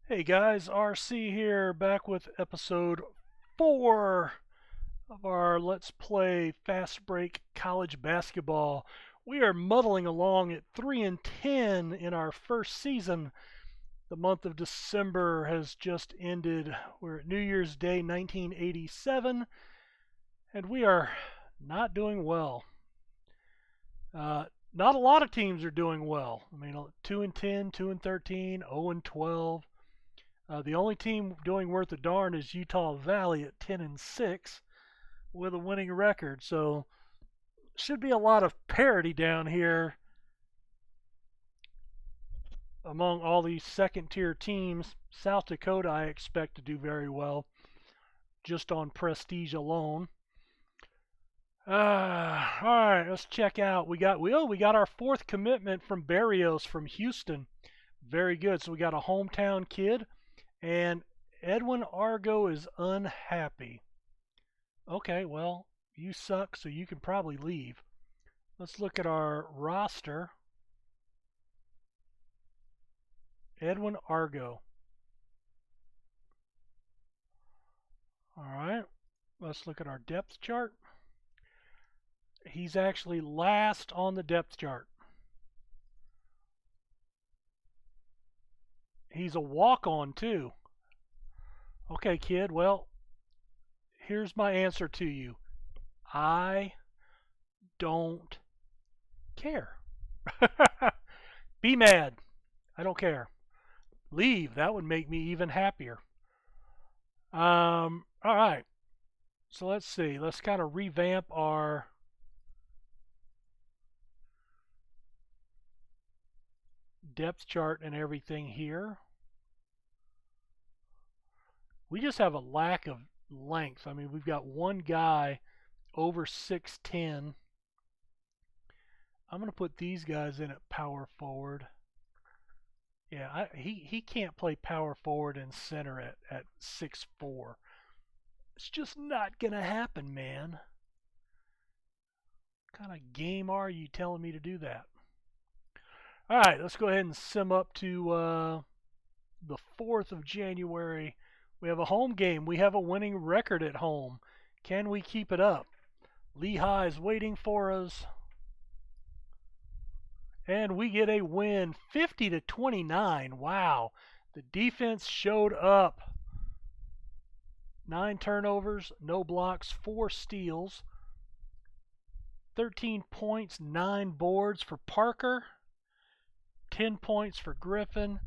Hey guys, RC here, back with episode 4 of our Let's Play Fast Break College Basketball. We are muddling along at 3 and 10 in our first season. The month of December has just ended. We're at New Year's Day 1987, and we are not doing well. Not a lot of teams are doing well. I mean, 2 and 10, 2 and 13, 0 and 12. The only team doing worth a darn is Utah Valley at 10 and 6 with a winning record. So should be a lot of parity down here among all these second tier teams. South Dakota I expect to do very well just on prestige alone. All right, let's check out. We got our fourth commitment from Barrios from Houston. Very good. So we got a hometown kid. And Edwin Argo is unhappy. Okay, well, you suck, so you can probably leave. Let's look at our roster. Edwin Argo. All right, let's look at our depth chart. He's actually last on the depth chart. He's a walk-on, too. Okay, kid, well, here's my answer to you. I don't care. Be mad. I don't care. Leave. That would make me even happier. All right. So let's see. Let's kind of revamp our depth chart and everything here. We just have a lack of length. I mean, we've got one guy over 6'10". I'm going to put these guys in at power forward. Yeah, he can't play power forward and center at 6'4". It's just not going to happen, man. What kind of game are you telling me to do that? All right, let's go ahead and sim up to the 4th of January. We have a home game. We have a winning record at home. Can we keep it up? Lehigh is waiting for us. And we get a win, 50-29. Wow. The defense showed up. 9 turnovers, no blocks, 4 steals. 13 points, 9 boards for Parker. 10 points for Griffin.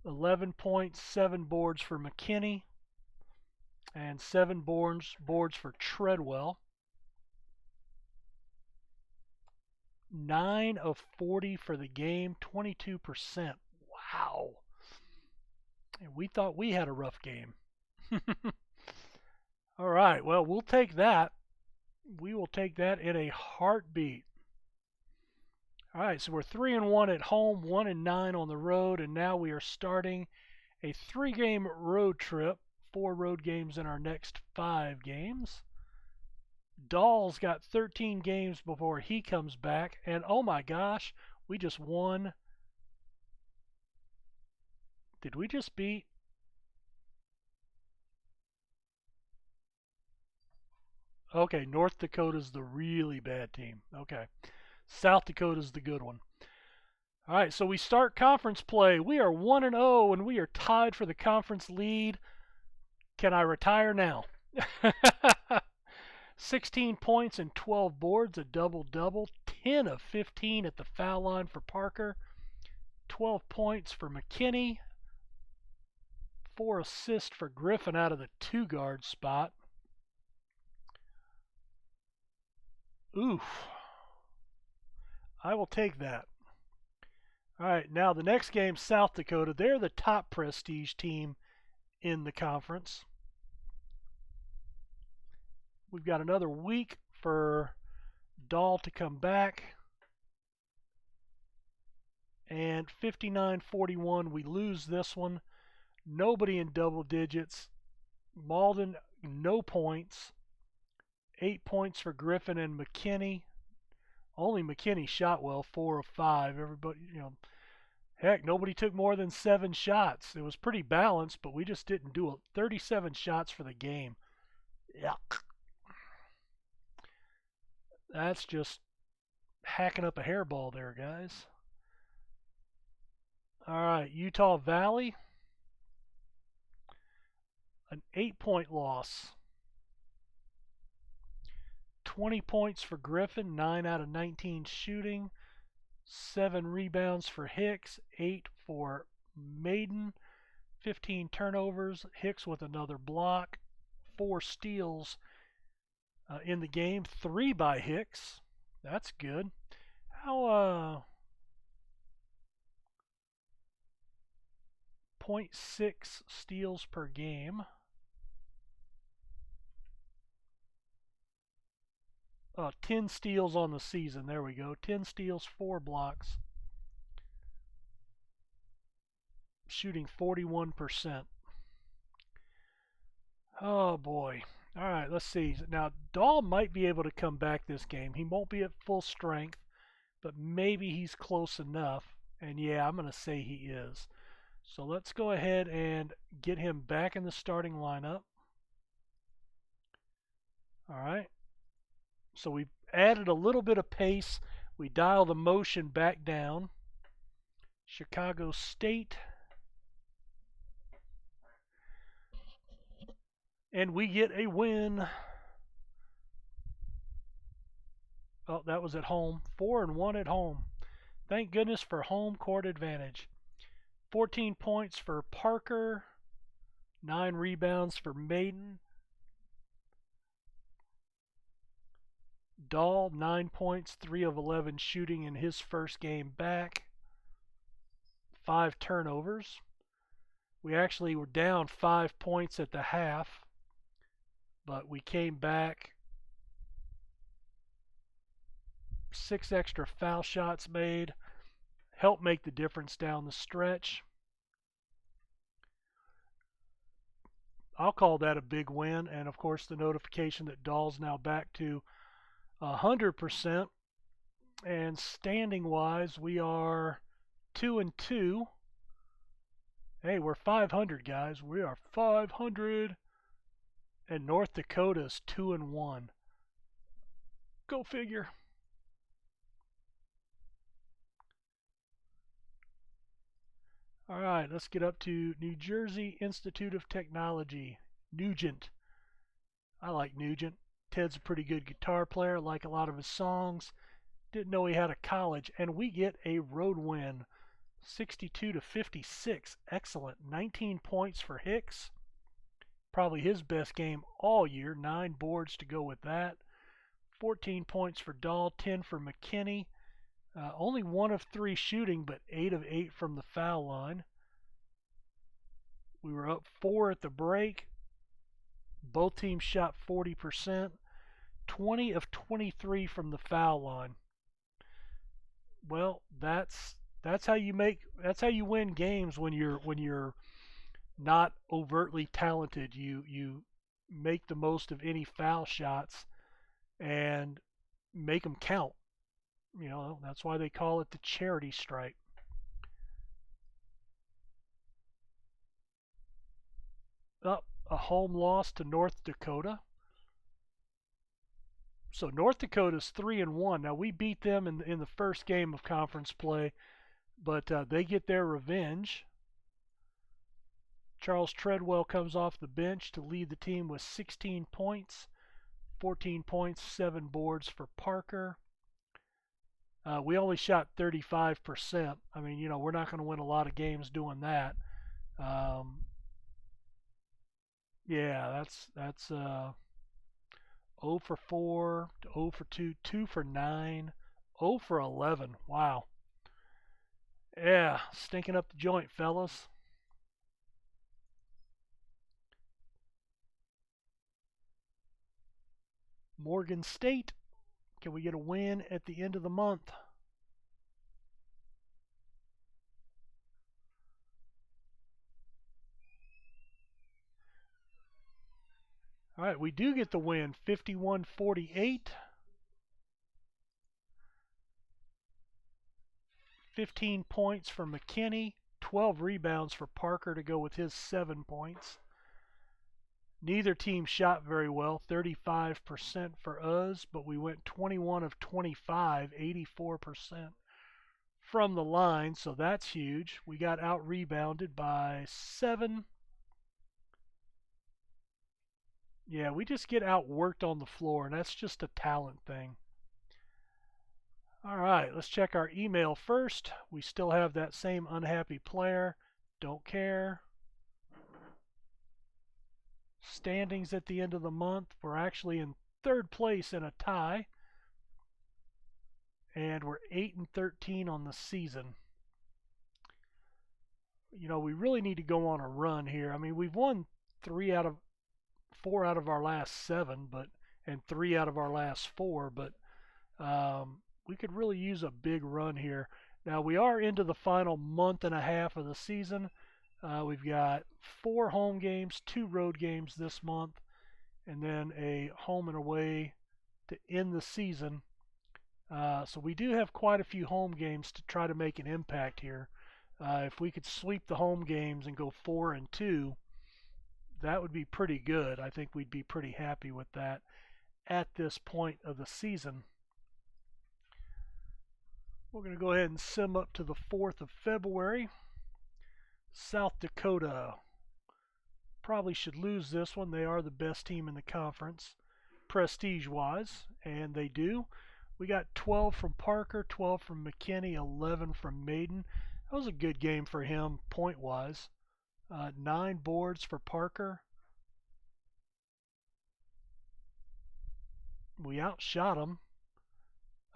11 points, 7 boards for McKinney. And 7 boards for Treadwell. 9 of 40 for the game, 22%. Wow. And we thought we had a rough game. All right, well, we'll take that. We will take that in a heartbeat. All right, so we're 3 and 1 at home, 1 and 9 on the road, and now we are starting a 3-game road trip. 4 road games in our next 5 games. Dahl's got 13 games before he comes back, and oh my gosh, we just won. Did we just beat? Okay, North Dakota's the really bad team. Okay, South Dakota's the good one. All right, so we start conference play. We are 1 and 0, and we are tied for the conference lead. Can I retire now? 16 points and 12 boards, a double-double. 10 of 15 at the foul line for Parker. 12 points for McKinney. 4 assists for Griffin out of the 2-guard spot. Oof. I will take that. All right, now the next game, South Dakota. They're the top prestige team in the conference. We've got another week for Dahl to come back. And 59-41, we lose this one. Nobody in double digits. Malden, no points. 8 points for Griffin and McKinney. Only McKinney shot well, 4 of 5. Everybody, Heck, nobody took more than 7 shots. It was pretty balanced, but we just didn't do it. 37 shots for the game. Yuck. That's just hacking up a hairball there, guys. All right, Utah Valley, an 8-point loss. 20 points for Griffin, 9 out of 19 shooting, 7 rebounds for Hicks, 8 for Maiden, 15 turnovers. Hicks with another block, 4 steals in the game, 3 by Hicks. That's good. How 0.6 steals per game. 10 steals on the season. There we go. 10 steals, 4 blocks. Shooting 41%. Oh boy. All right, let's see. Now, Dahl might be able to come back this game. He won't be at full strength, but maybe he's close enough. And yeah, I'm going to say he is. So let's go ahead and get him back in the starting lineup. All right. So we've added a little bit of pace. We dial the motion back down. Chicago State. And we get a win. Oh, that was at home. 4-1 at home. Thank goodness for home court advantage. 14 points for Parker. 9 rebounds for Maiden. Dahl, 9 points, 3 of 11 shooting in his first game back. 5 turnovers. We actually were down 5 points at the half, but we came back. 6 extra foul shots made. Helped make the difference down the stretch. I'll call that a big win, and of course the notification that Dahl's now back to 100%. And standing wise, we are 2-2. Hey, we're 500, guys. We are 500. And North Dakota's 2-1. Go figure. All right, let's get up to New Jersey Institute of Technology. Nugent. I like Nugent. Ted's a pretty good guitar player. Like a lot of his songs. Didn't know he had a college. And we get a road win. 62-56. Excellent. 19 points for Hicks. Probably his best game all year. 9 boards to go with that. 14 points for Dahl. 10 for McKinney. Only 1 of 3 shooting, but 8 of 8 from the foul line. We were up 4 at the break. Both teams shot 40%. 20 of 23 from the foul line. Well, that's how you win games when you're not overtly talented. You make the most of any foul shots and make them count. You know, that's why they call it the charity stripe. Up a home loss to North Dakota. So North Dakota's 3-1. Now we beat them in the first game of conference play, but they get their revenge. Charles Treadwell comes off the bench to lead the team with 16 points, 14 points, 7 boards for Parker. We only shot 35%. I mean, you know, we're not going to win a lot of games doing that. Yeah, that's 0 for 4, 0 for 2, 2 for 9, 0 for 11. Wow. Yeah, stinking up the joint, fellas. Morgan State. Can we get a win at the end of the month? All right, we do get the win, 51-48. 15 points for McKinney, 12 rebounds for Parker to go with his 7 points. Neither team shot very well, 35% for us, but we went 21 of 25, 84% from the line, so that's huge. We got out-rebounded by 7. Yeah, we just get outworked on the floor, and that's just a talent thing. All right, let's check our email first. We still have that same unhappy player. Don't care. Standings at the end of the month. We're actually in 3rd place in a tie. And we're 8-13 on the season. You know, we really need to go on a run here. I mean, we've won 4 out of our last 7, and 3 out of our last 4, but we could really use a big run here. Now we are into the final month and a half of the season. We've got 4 home games, 2 road games this month, and then a home and away to end the season. So we do have quite a few home games to try to make an impact here. If we could sweep the home games and go 4-2, that would be pretty good. I think we'd be pretty happy with that at this point of the season. We're going to go ahead and sim up to the 4th of February. South Dakota probably should lose this one. They are the best team in the conference, prestige-wise, and they do. We got 12 from Parker, 12 from McKinney, 11 from Maiden. That was a good game for him point-wise. 9 boards for Parker. We outshot him.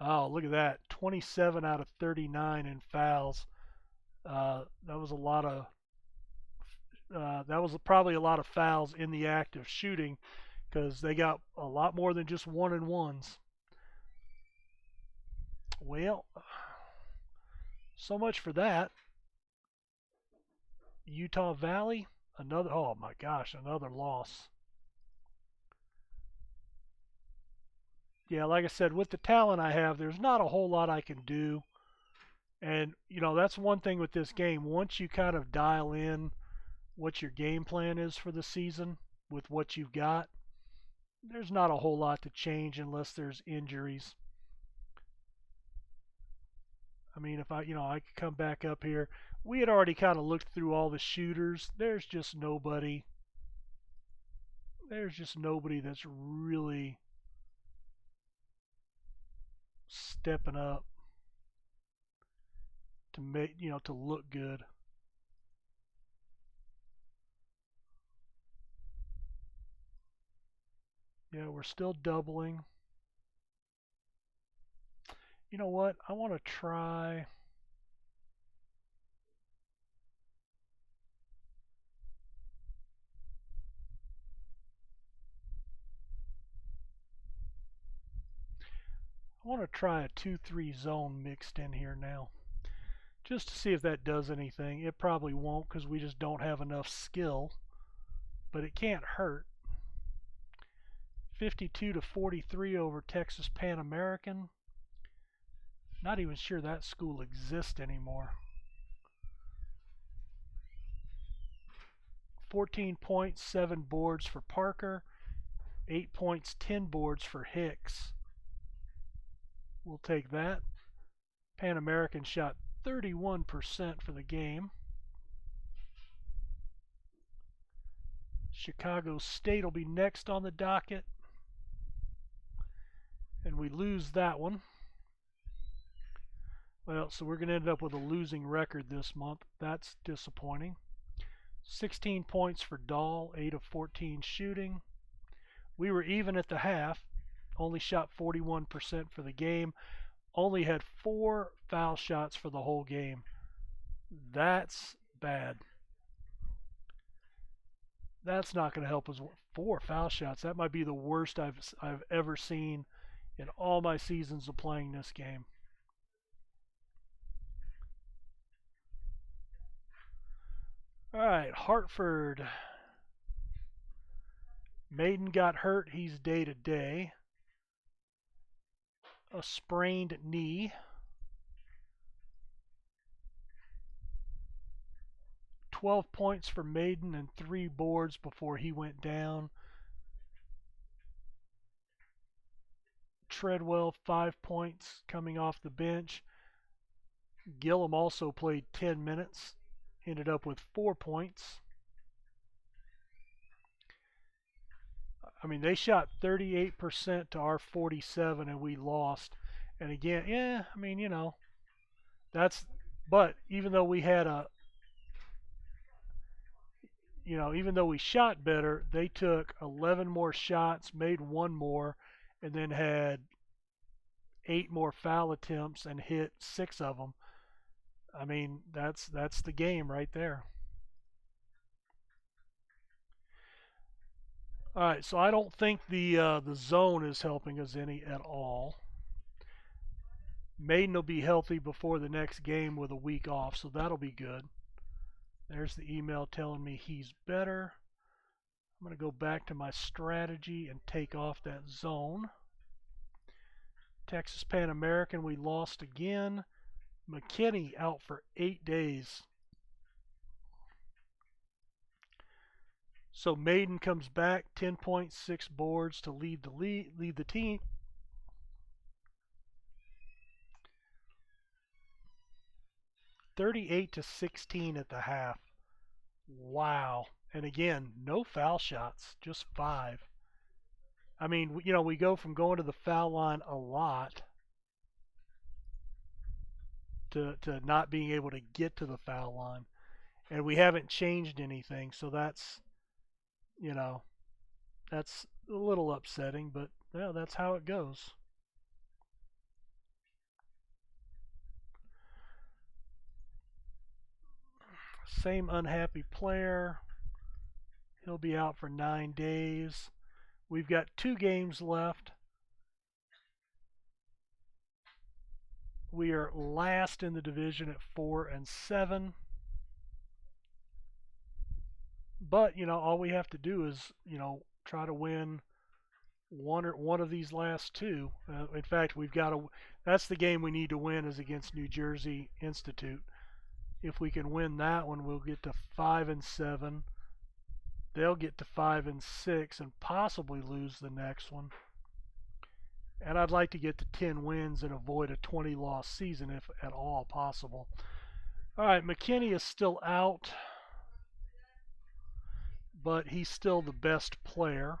Oh, look at that. 27 out of 39 in fouls. That was a lot of probably a lot of fouls in the act of shooting, because they got a lot more than just 1-and-1s. Well, so much for that. Utah Valley, oh my gosh, another loss. Yeah, like I said, with the talent I have, there's not a whole lot I can do. And, you know, that's one thing with this game. Once you kind of dial in what your game plan is for the season with what you've got, there's not a whole lot to change unless there's injuries. I mean, if I could come back up here. We had already kind of looked through all the shooters. There's just nobody that's really stepping up to make, to look good. Yeah, we're still doubling. You know what? I want to try. I want to try a 2-3 zone mixed in here now, just to see if that does anything. It probably won't, because we just don't have enough skill, but it can't hurt. 52-43 over Texas Pan American. Not even sure that school exists anymore. 14 points, 7 boards for Parker. 8 points, 10 boards for Hicks. We'll take that. Pan American shot 31% for the game. Chicago State will be next on the docket. And we lose that one. Well, so we're going to end up with a losing record this month. That's disappointing. 16 points for Dahl, 8 of 14 shooting. We were even at the half. Only shot 41% for the game. Only had 4 foul shots for the whole game. That's bad. That's not going to help us. 4 foul shots. That might be the worst I've ever seen in all my seasons of playing this game. All right, Hartford. Maiden got hurt. He's day-to-day. A sprained knee. 12 points for Maiden and 3 boards before he went down. Treadwell, 5 points coming off the bench. Gillum also played 10 minutes, ended up with 4 points. I mean, they shot 38% to our 47 and we lost. And again, yeah, I mean, but even though we had even though we shot better, they took 11 more shots, made 1 more, and then had 8 more foul attempts and hit 6 of them. I mean, that's the game right there. All right, so I don't think the zone is helping us any at all. Maiden will be healthy before the next game with a week off, so that'll be good. There's the email telling me he's better. I'm going to go back to my strategy and take off that zone. Texas Pan American, we lost again. McKinney out for 8 days. So Maiden comes back, 10 points, 6 boards to lead the team. $38-16 at the half. Wow. And again, no foul shots, just 5. I mean, we go from going to the foul line a lot to not being able to get to the foul line. And we haven't changed anything, so that's that's a little upsetting, but yeah, that's how it goes. Same unhappy player. He'll be out for 9 days. We've got 2 games left. We are last in the division at 4-7. But, all we have to do is, try to win one of these last 2. In fact, that's the game we need to win is against New Jersey Institute. If we can win that one, we'll get to 5-7. They'll get to 5-6 and possibly lose the next one. And I'd like to get to 10 wins and avoid a 20-loss season if at all possible. All right, McKinney is still out, but he's still the best player.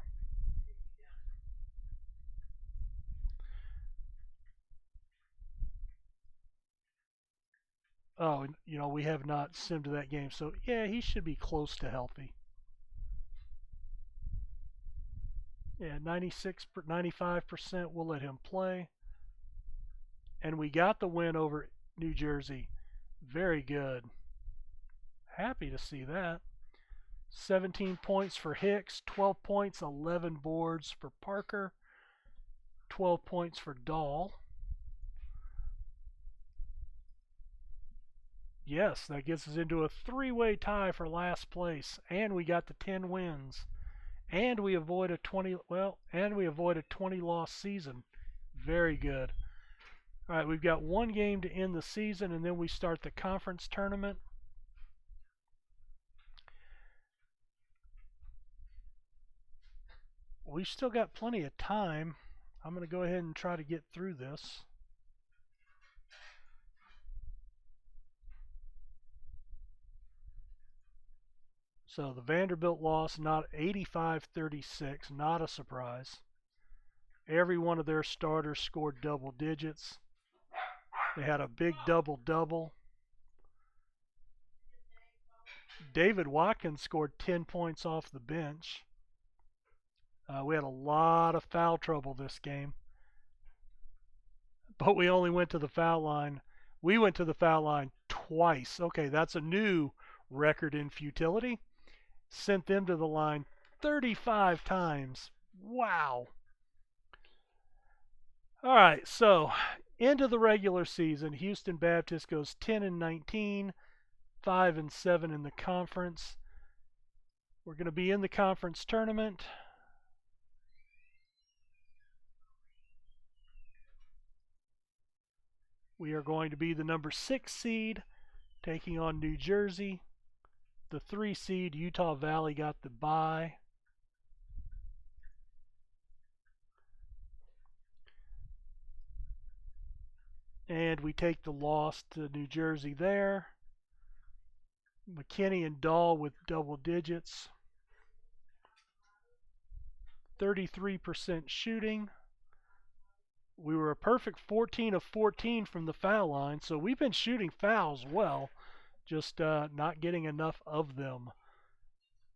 Oh, we have not simmed that game, so yeah, he should be close to healthy. Yeah, 95%, we'll let him play. And we got the win over New Jersey. Very good. Happy to see that. 17 points for Hicks, 12 points, 11 boards for Parker, 12 points for Dahl. Yes, that gets us into a 3-way tie for last place, and we got the 10 wins. And we avoid a 20-loss season. Very good. All right, we've got 1 game to end the season, and then we start the conference tournament. We've still got plenty of time. I'm going to go ahead and try to get through this. So the Vanderbilt loss, not 85-36, not a surprise. Every one of their starters scored double digits. They had a big double-double. David Watkins scored 10 points off the bench. We had a lot of foul trouble this game. But we only went to the foul line. We went to the foul line twice. Okay, that's a new record in futility. Sent them to the line 35 times. Wow. All right, so into the regular season, Houston Baptist goes 10-19, 5-7 in the conference. We're going to be in the conference tournament. We are going to be the number 6 seed, taking on New Jersey. The 3 seed, Utah Valley, got the bye. And we take the loss to New Jersey there. McKinney and Dahl with double digits. 33% shooting. We were a perfect 14 of 14 from the foul line, so we've been shooting fouls well, just not getting enough of them.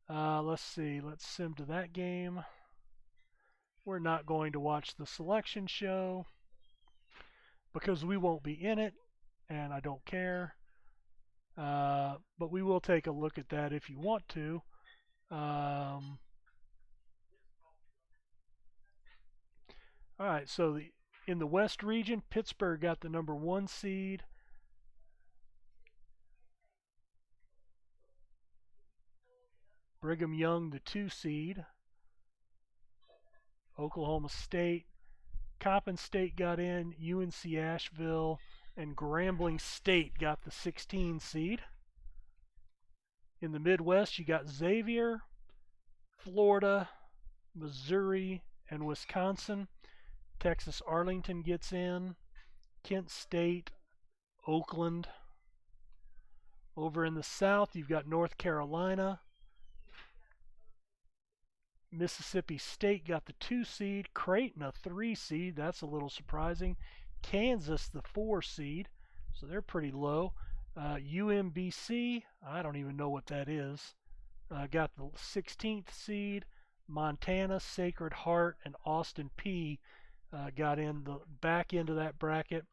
Let's see. Let's sim to that game. We're not going to watch the selection show because we won't be in it, and I don't care. But we will take a look at that if you want to. All right, so in the West region, Pittsburgh got the number 1 seed. Brigham Young, the 2 seed. Oklahoma State. Coppin State got in. UNC Asheville and Grambling State got the 16 seed. In the Midwest, you got Xavier, Florida, Missouri, and Wisconsin. Texas Arlington gets in. Kent State, Oakland. Over in the South, you've got North Carolina. Mississippi State got the 2 seed. Creighton, a 3 seed. That's a little surprising. Kansas, the 4 seed. So they're pretty low. UMBC, I don't even know what that is. Got the 16th seed. Montana, Sacred Heart, and Austin Peay got in the back into that bracket.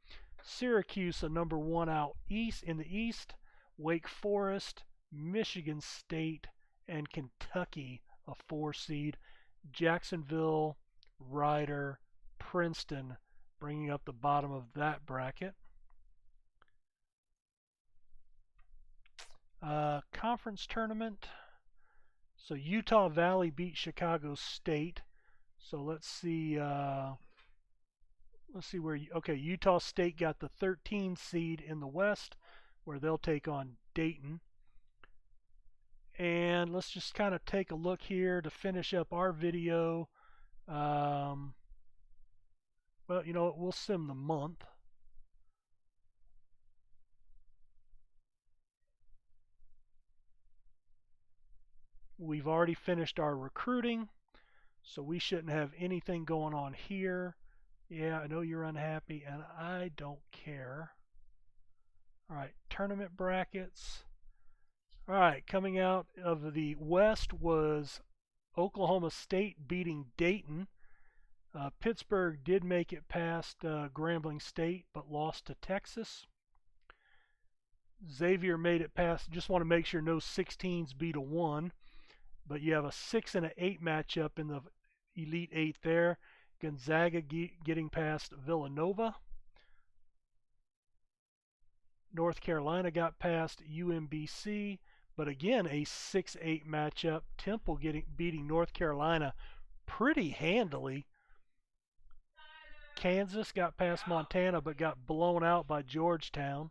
Syracuse, a number 1 out east in the East. Wake Forest, Michigan State, and Kentucky, a 4 seed. Jacksonville, Rider, Princeton, bringing up the bottom of that bracket. Conference tournament. So Utah Valley beat Chicago State. So let's see. Let's see where. Okay, Utah State got the 13 seed in the West, where they'll take on Dayton. And let's just kind of take a look here to finish up our video. Well, you know what? We'll sim the month. We've already finished our recruiting, so we shouldn't have anything going on here. Yeah, I know you're unhappy, and I don't care. All right, tournament brackets. All right, coming out of the West was Oklahoma State beating Dayton. Pittsburgh did make it past Grambling State, but lost to Texas. Xavier made it past. Just want to make sure no 16s beat a 1. But you have a 6 and an 8 matchup in the Elite 8 there. Gonzaga getting past Villanova. North Carolina got past UMBC, but again a 6-8 matchup. Temple beating North Carolina pretty handily. Kansas got past Montana but got blown out by Georgetown.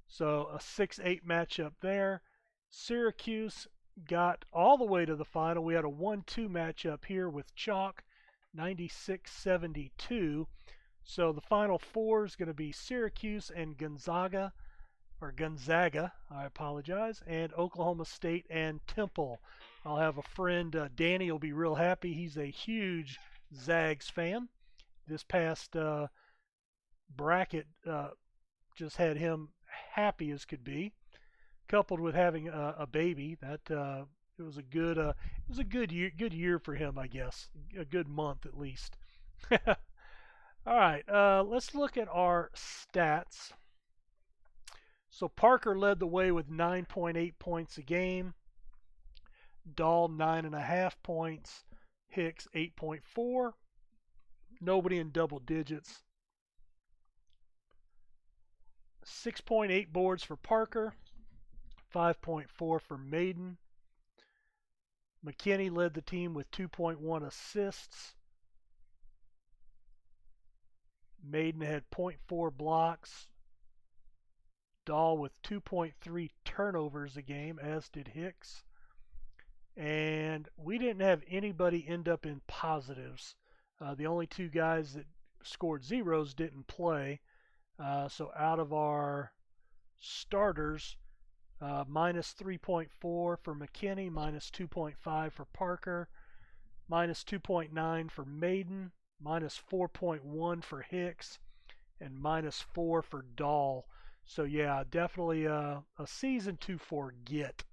So a 6-8 matchup there. Syracuse got all the way to the final. We had a 1-2 matchup here with Chalk, 96-72. So the final 4 is going to be Syracuse and Gonzaga, I apologize, and Oklahoma State and Temple. I'll have a friend, Danny will be real happy. He's a huge Zags fan. This past bracket just had him happy as could be, coupled with having a baby. That it was a good year for him, I guess. A good month at least. All right, let's look at our stats. So Parker led the way with 9.8 points a game. Dahl 9.5 points. Hicks 8.4. Nobody in double digits. 6.8 boards for Parker. 5.4 for Maiden. McKinney led the team with 2.1 assists. Maiden had 0.4 blocks. Dahl with 2.3 turnovers a game, as did Hicks. And we didn't have anybody end up in positives. The only two guys that scored zeros didn't play. So out of our starters, minus 3.4 for McKinney, minus 2.5 for Parker, minus 2.9 for Maiden, minus 4.1 for Hicks, and minus 4 for Dahl. So yeah, definitely a season to forget.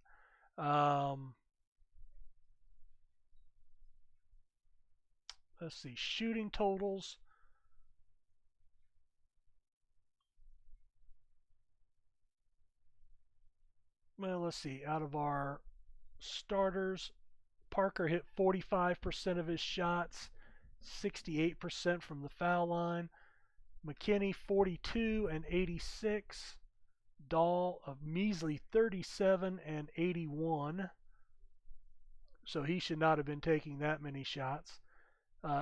Let's see, shooting totals. Well, let's see, out of our starters, Parker hit 45% of his shots, 68% from the foul line. McKinney 42 and 86. Dahl a measly 37 and 81. So he should not have been taking that many shots.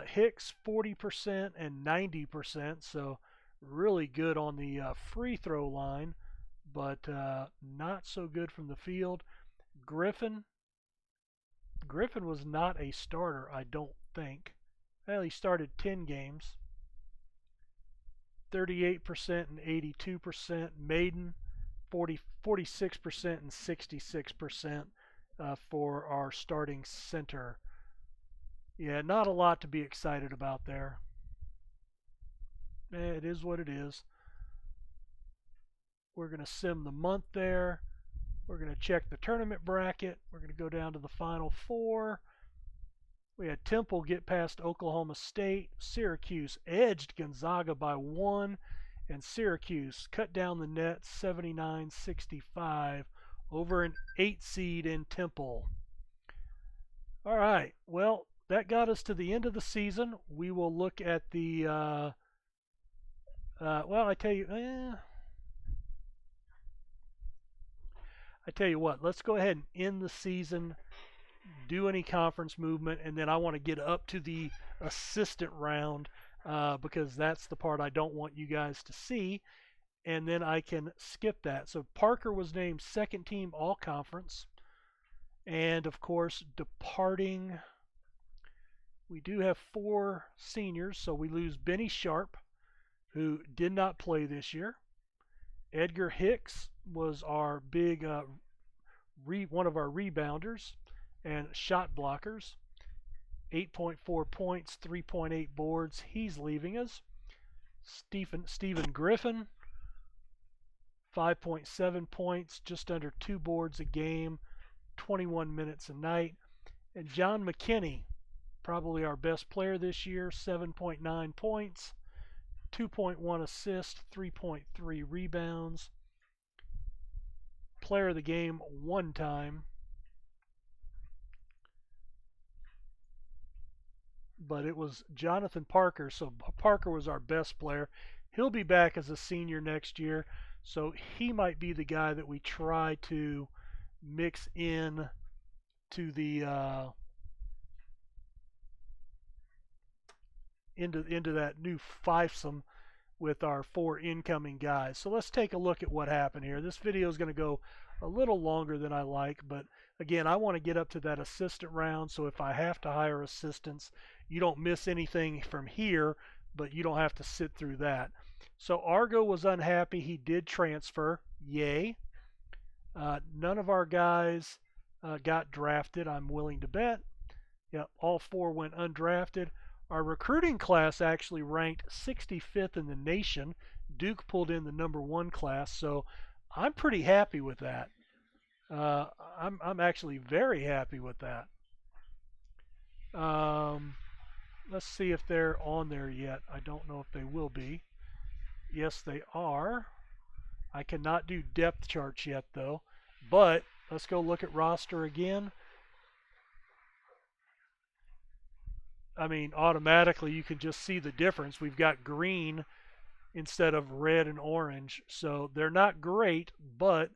Hicks 40% and 90%, so really good on the free throw line, but not so good from the field. Griffin was not a starter, I don't think. Well, he started 10 games. 38% and 82%. Maiden 46% and 66% for our starting center. Yeah, not a lot to be excited about there. It is what it is. We're going to sim the month there. We're going to check the tournament bracket. We're going to go down to the Final Four. We had Temple get past Oklahoma State. Syracuse edged Gonzaga by 1. And Syracuse cut down the net 79-65 over an 8 seed in Temple. All right, well, that got us to the end of the season. We will look at the, well, I tell you what, let's go ahead and end the season, do any conference movement, and then I want to get up to the assistant round because that's the part I don't want you guys to see, and then I can skip that. So Parker was named second team all-conference, and of course, departing, we do have 4 seniors, so we lose Benny Sharp, who did not play this year. Edgar Hicks was our big one of our rebounders and shot blockers. 8.4 points, 3.8 boards. He's leaving us. Stephen Griffin, 5.7 points, just under 2 boards a game, 21 minutes a night. And John McKinney, probably our best player this year, 7.9 points, 2.1 assists, 3.3 rebounds. Player of the game 1 time. But it was Jonathan Parker, so Parker was our best player. He'll be back as a senior next year, so he might be the guy that we try to mix in to the into that new fivesome with our 4 incoming guys. So let's take a look at what happened here. This video is going to go a little longer than I like, but again, I want to get up to that assistant round, so if I have to hire assistants, you don't miss anything from here, but you don't have to sit through that. So Argo was unhappy. He did transfer. Yay. None of our guys got drafted, I'm willing to bet. Yeah, all 4 went undrafted. Our recruiting class actually ranked 65th in the nation. Duke pulled in the #1 class, so I'm pretty happy with that. I'm actually very happy with that. Let's see if they're on there yet. I don't know if they will be. Yes, they are. I cannot do depth charts yet, though. But let's go look at roster again. I mean, automatically you can just see the difference. We've got green instead of red and orange. So they're not great, but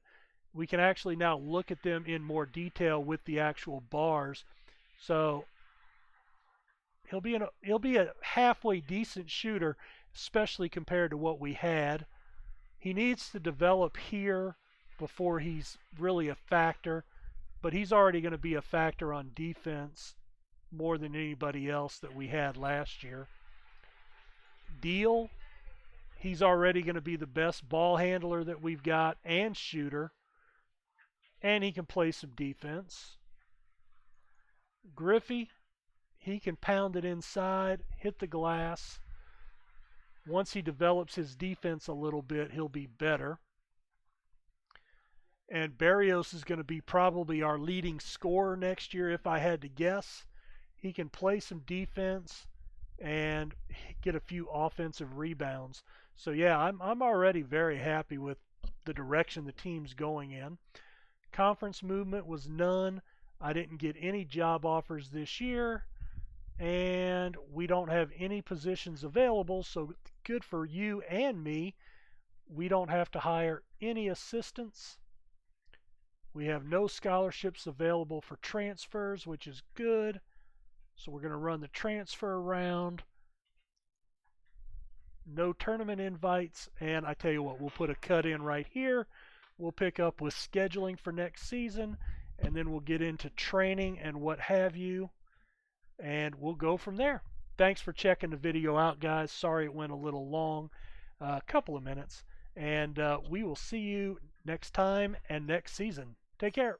we can actually now look at them in more detail with the actual bars. So he'll be a halfway decent shooter. especially compared to what we had. He needs to develop here before he's really a factor, but he's already going to be a factor on defense more than anybody else that we had last year. Deal, he's already going to be the best ball handler that we've got and shooter, and he can play some defense. Griffey, he can pound it inside, hit the glass. Once he develops his defense a little bit, he'll be better. And Barrios is going to be probably our leading scorer next year if I had to guess. He can play some defense and get a few offensive rebounds. So yeah, I'm already very happy with the direction the team's going in. Conference movement was none. I didn't get any job offers this year, and we don't have any positions available, so good for you and me. We don't have to hire any assistants. We have no scholarships available for transfers, which is good. So we're going to run the transfer round. No tournament invites, and I tell you what, we'll put a cut in right here. We'll pick up with scheduling for next season, and then we'll get into training and what have you, and we'll go from there. Thanks for checking the video out, guys. Sorry it went a little long, a couple of minutes, and we will see you next time and next season. Take care.